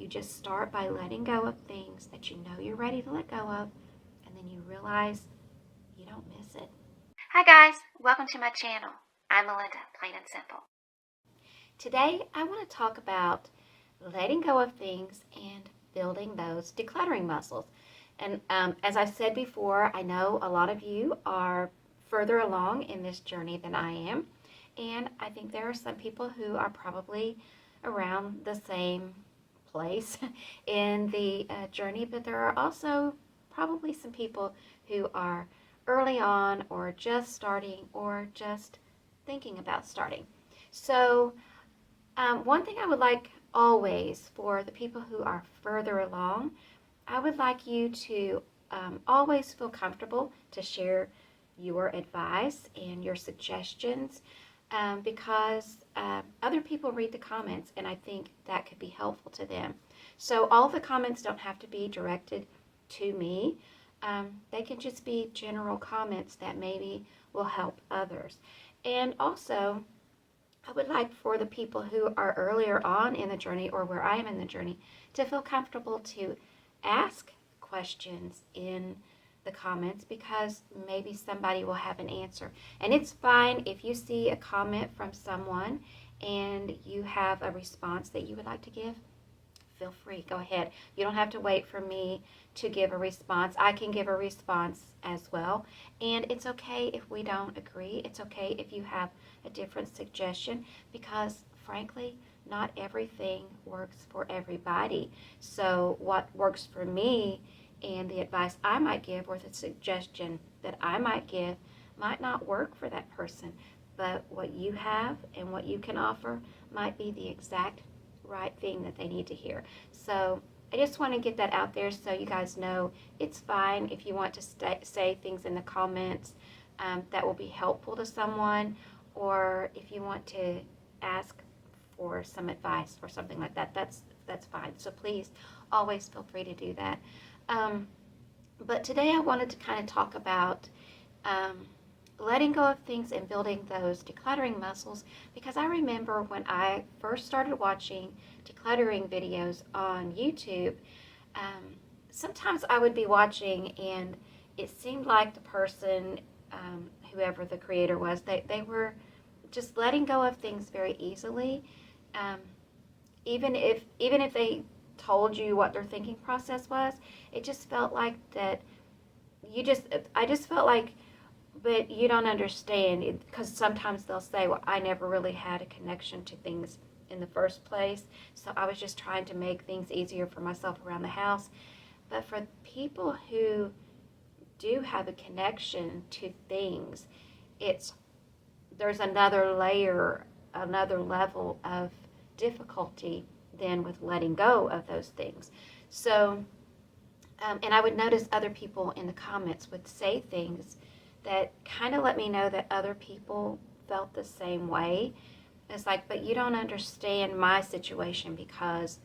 You just start by letting go of things that you know you're ready to let go of, and then you realize you don't miss it. Hi guys, welcome to my channel. I'm Melinda, plain and simple. Today I want to talk about letting go of things and building those decluttering muscles. And as I've said before, I know a lot of you are further along in this journey than I am. And I think there are some people who are probably around the same place in the journey, but there are also probably some people who are early on or just starting or just thinking about starting. So one thing I would like always for the people who are further along, I would like you to always feel comfortable to share your advice and your suggestions because other people read the comments and I think that could be helpful to them. So all the comments don't have to be directed to me. They can just be general comments that maybe will help others. And also, I would like for the people who are earlier on in the journey or where I am in the journey to feel comfortable to ask questions in the comments because maybe somebody will have an answer. And it's fine if you see a comment from someone and you have a response that you would like to give. Feel free, go ahead. You don't have to wait for me to give a response. I can give a response as well. And it's okay if we don't agree. It's okay if you have a different suggestion because frankly, not everything works for everybody. So what works for me and the advice I might give or the suggestion that I might give might not work for that person. But what you have and what you can offer might be the exact right thing that they need to hear. So I just want to get that out there so you guys know it's fine if you want to say things in the comments that will be helpful to someone, or if you want to ask for some advice or something like that, that's fine. So please always feel free to do that. But today I wanted to kind of talk about letting go of things and building those decluttering muscles, because I remember when I first started watching decluttering videos on YouTube, sometimes I would be watching and it seemed like the person, whoever the creator was, they were just letting go of things very easily. Even if they told you what their thinking process was, it just felt like that I just felt like, but you don't understand, because sometimes they'll say, well, I never really had a connection to things in the first place, so I was just trying to make things easier for myself around the house. But for people who do have a connection to things, there's another layer, another level of difficulty than with letting go of those things. So, and I would notice other people in the comments would say things that kind of let me know that other people felt the same way. It's like, but you don't understand my situation because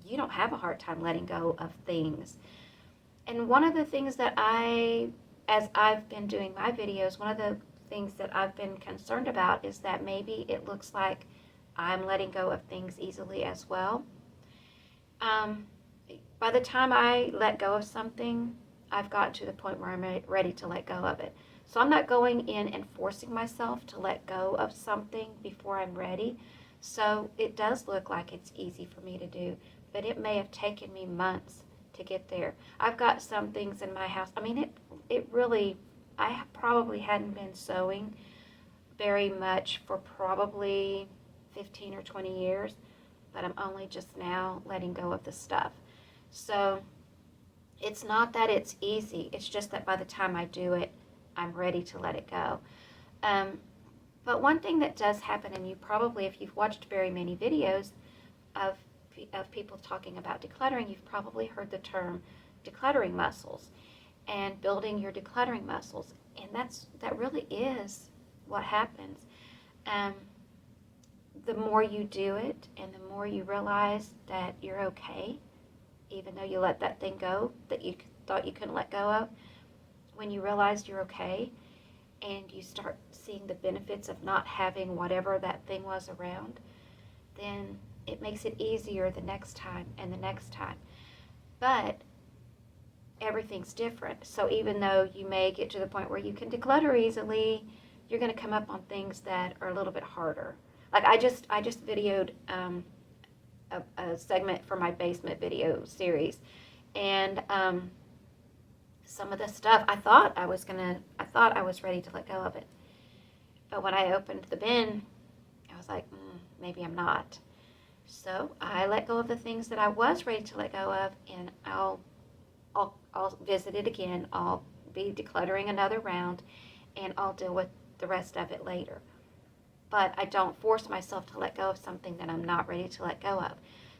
you don't have a hard time letting go of things. And one of the things that as I've been doing my videos, one of the things that I've been concerned about is that maybe it looks like I'm letting go of things easily as well. By the time I let go of something, I've gotten to the point where I'm ready to let go of it. So I'm not going in and forcing myself to let go of something before I'm ready. So it does look like it's easy for me to do, but it may have taken me months to get there. I've got some things in my house. I mean, it really, I probably hadn't been sewing very much for probably 15 or 20 years, but I'm only just now letting go of the stuff. So it's not that it's easy. It's just that by the time I do it, I'm ready to let it go. But one thing that does happen, and you probably, if you've watched very many videos of people talking about decluttering, you've probably heard the term decluttering muscles and building your decluttering muscles. And that really is what happens. The more you do it and the more you realize that you're okay, even though you let that thing go that you thought you couldn't let go of, when you realize you're okay and you start seeing the benefits of not having whatever that thing was around, then it makes it easier the next time and the next time. But everything's different. So even though you may get to the point where you can declutter easily, you're going to come up on things that are a little bit harder. Like I just videoed a segment for my basement video series, and some of the stuff I thought I was ready to let go of it, but when I opened the bin, I was like, maybe I'm not. So I let go of the things that I was ready to let go of, and I'll visit it again. I'll be decluttering another round, and I'll deal with the rest of it later. But I don't force myself to let go of something that I'm not ready to let go of.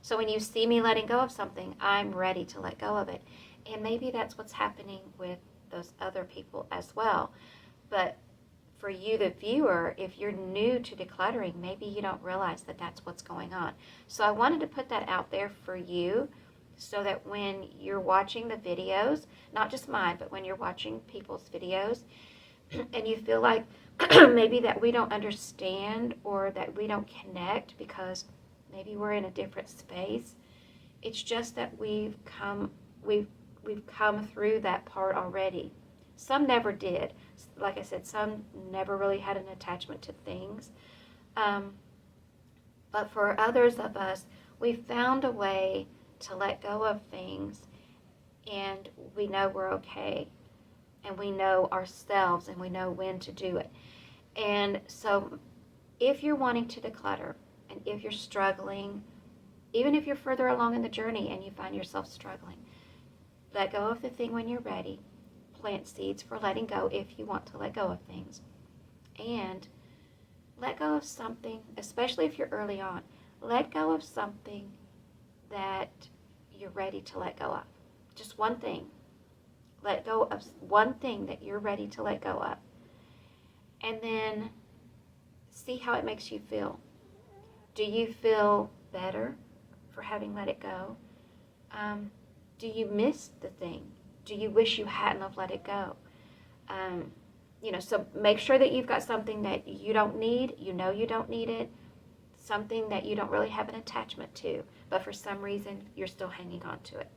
So when you see me letting go of something, I'm ready to let go of it. And maybe that's what's happening with those other people as well. But for you, the viewer, if you're new to decluttering, maybe you don't realize that that's what's going on. So I wanted to put that out there for you, so that when you're watching the videos, not just mine, but when you're watching people's videos, and you feel like maybe that we don't understand or that we don't connect because maybe we're in a different space, it's just that we've come through that part already. Some never did. Like I said, some never really had an attachment to things. But for others of us, we found a way to let go of things, and we know we're okay, and we know ourselves, and we know when to do it. And so if you're wanting to declutter, and if you're struggling, even if you're further along in the journey and you find yourself struggling, let go of the thing when you're ready. Plant seeds for letting go if you want to let go of things. And let go of something, especially if you're early on, let go of something that you're ready to let go of. Just one thing. Let go of one thing that you're ready to let go of. And then see how it makes you feel. Do you feel better for having let it go? Do you miss the thing? Do you wish you hadn't have let it go? So make sure that you've got something that you don't need, you know you don't need it, something that you don't really have an attachment to, but for some reason you're still hanging on to it.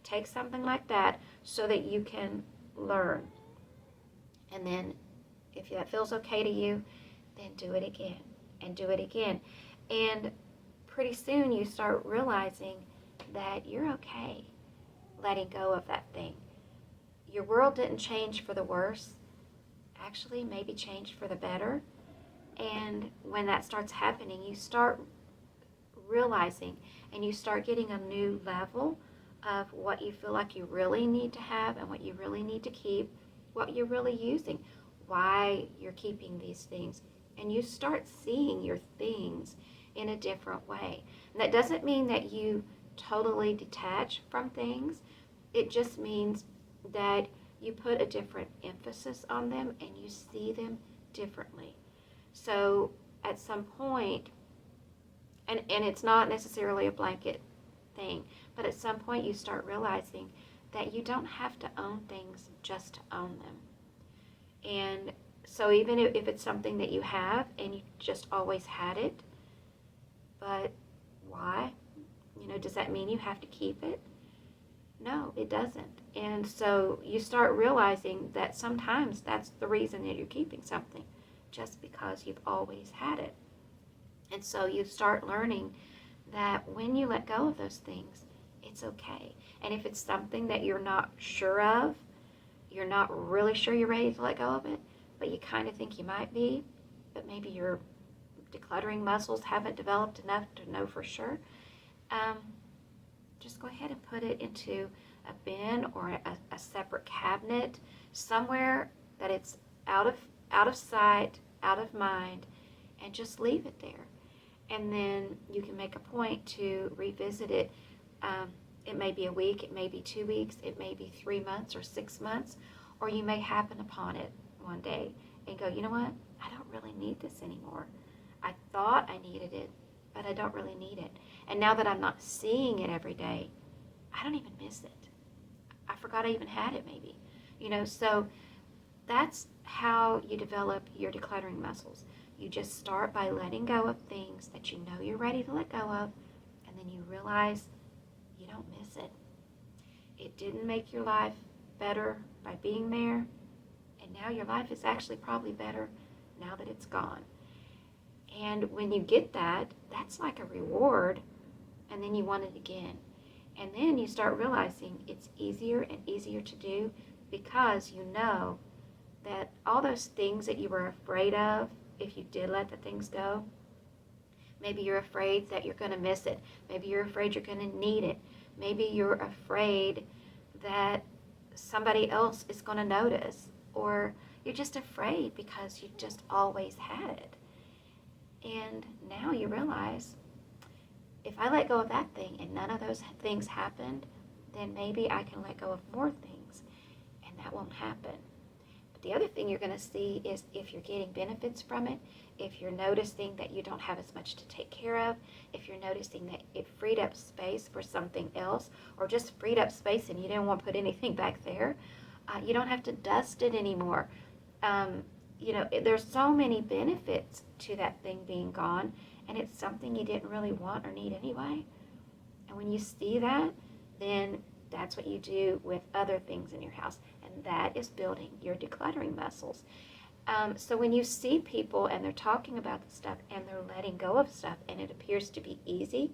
Take something like that so that you can learn. And then if that feels okay to you, then do it again and do it again. And pretty soon you start realizing that you're okay letting go of that thing. Your world didn't change for the worse. Actually, maybe changed for the better. And when that starts happening, you start realizing and you start getting a new level of what you feel like you really need to have and what you really need to keep, what you're really using, why you're keeping these things. And you start seeing your things in a different way. And that doesn't mean that you totally detach from things. It just means that you put a different emphasis on them and you see them differently. So at some point, and it's not necessarily a blanket thing, but at some point you start realizing that you don't have to own things just to own them. And so even if it's something that you have and you just always had it, but why? Does that mean you have to keep it? No, it doesn't. And so you start realizing that sometimes that's the reason that you're keeping something, just because you've always had it. And so you start learning that when you let go of those things, it's okay. And if it's something that you're not sure of, you're not really sure you're ready to let go of it, but you kind of think you might be, but maybe your decluttering muscles haven't developed enough to know for sure, just go ahead and put it into a bin or a separate cabinet, somewhere that it's out of sight, out of mind, and just leave it there. And then you can make a point to revisit it. It may be a week, it may be 2 weeks, it may be 3 months or 6 months, or you may happen upon it one day and go, you know what, I don't really need this anymore. I thought I needed it, but I don't really need it. And now that I'm not seeing it every day, I don't even miss it. I forgot I even had it maybe. So that's how you develop your decluttering muscles. You just start by letting go of things that you know you're ready to let go of, then you realize you don't miss it. It didn't make your life better by being there, and now your life is actually probably better now that it's gone. And when you get that, that's like a reward, and then you want it again. And then you start realizing it's easier and easier to do because you know that all those things that you were afraid of, if you did let the things go, maybe you're afraid that you're going to miss it. Maybe you're afraid you're going to need it. Maybe you're afraid that somebody else is going to notice, or you're just afraid because you just always had it. And now you realize, if I let go of that thing and none of those things happened, then maybe I can let go of more things, and that won't happen. But the other thing you're going to see is if you're getting benefits from it, if you're noticing that you don't have as much to take care of, if you're noticing that it freed up space for something else, or just freed up space and you didn't want to put anything back there, you don't have to dust it anymore. There's so many benefits to that thing being gone, and it's something you didn't really want or need anyway. And when you see that, then that's what you do with other things in your house, and that is building your decluttering muscles. So when you see people and they're talking about the stuff and they're letting go of stuff and it appears to be easy,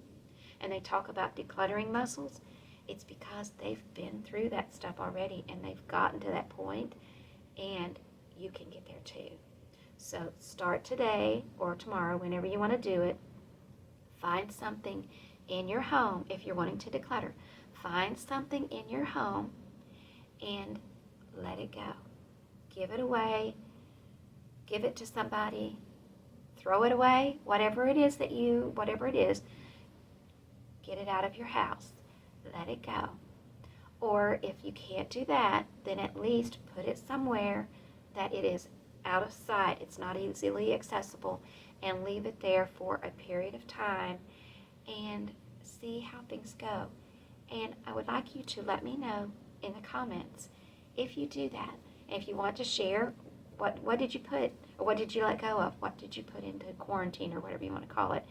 and they talk about decluttering muscles, it's because they've been through that stuff already and they've gotten to that point, and you can get there too. So start today or tomorrow, whenever you want to do it. Find something in your home. If you're wanting to declutter, find something in your home and let it go. Give it away. Give it to somebody. Throw it away. Whatever it is, get it out of your house. Let it go. Or if you can't do that, then at least put it somewhere that it is out of sight, it's not easily accessible, and leave it there for a period of time and see how things go. And I would like you to let me know in the comments if you do that. And if you want to share, what did you put, or what did you let go of? What did you put into quarantine, or whatever you want to call it?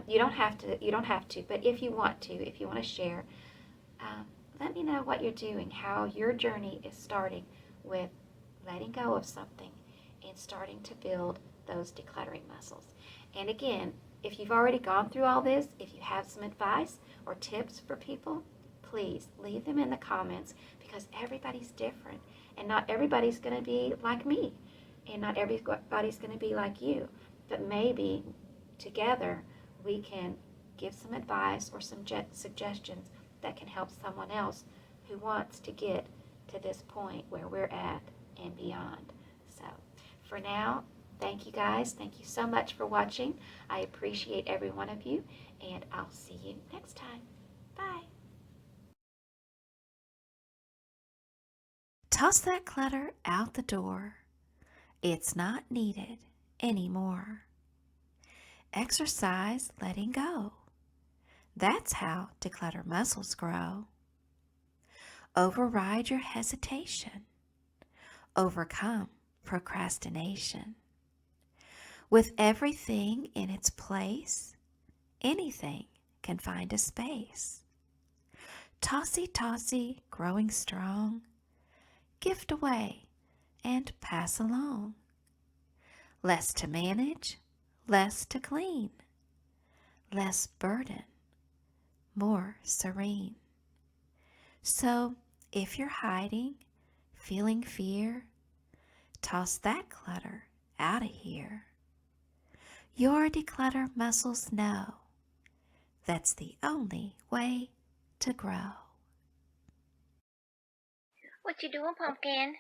You don't have to, but if you want to share, let me know what you're doing, how your journey is starting with letting go of something and starting to build those decluttering muscles. And again, if you've already gone through all this, if you have some advice or tips for people, please leave them in the comments, because everybody's different and not everybody's going to be like me and not everybody's going to be like you. But maybe together we can give some advice or some suggestions that can help someone else who wants to get to this point where we're at and beyond. So for now, thank you guys. Thank you so much for watching. I appreciate every one of you, and I'll see you next time. Bye. Toss that clutter out the door. It's not needed anymore. Exercise letting go. That's how declutter muscles grow. Override your hesitation. Overcome procrastination. With everything in its place, anything can find a space. Tossy-tossy, growing strong, gift away and pass along. Less to manage, less to clean, less burden, more serene. So if you're hiding, feeling fear, toss that clutter out of here. Your declutter muscles know that's the only way to grow. What you doing, Pumpkin?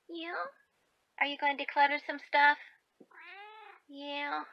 Yeah? Are you going to declutter some stuff? Yeah.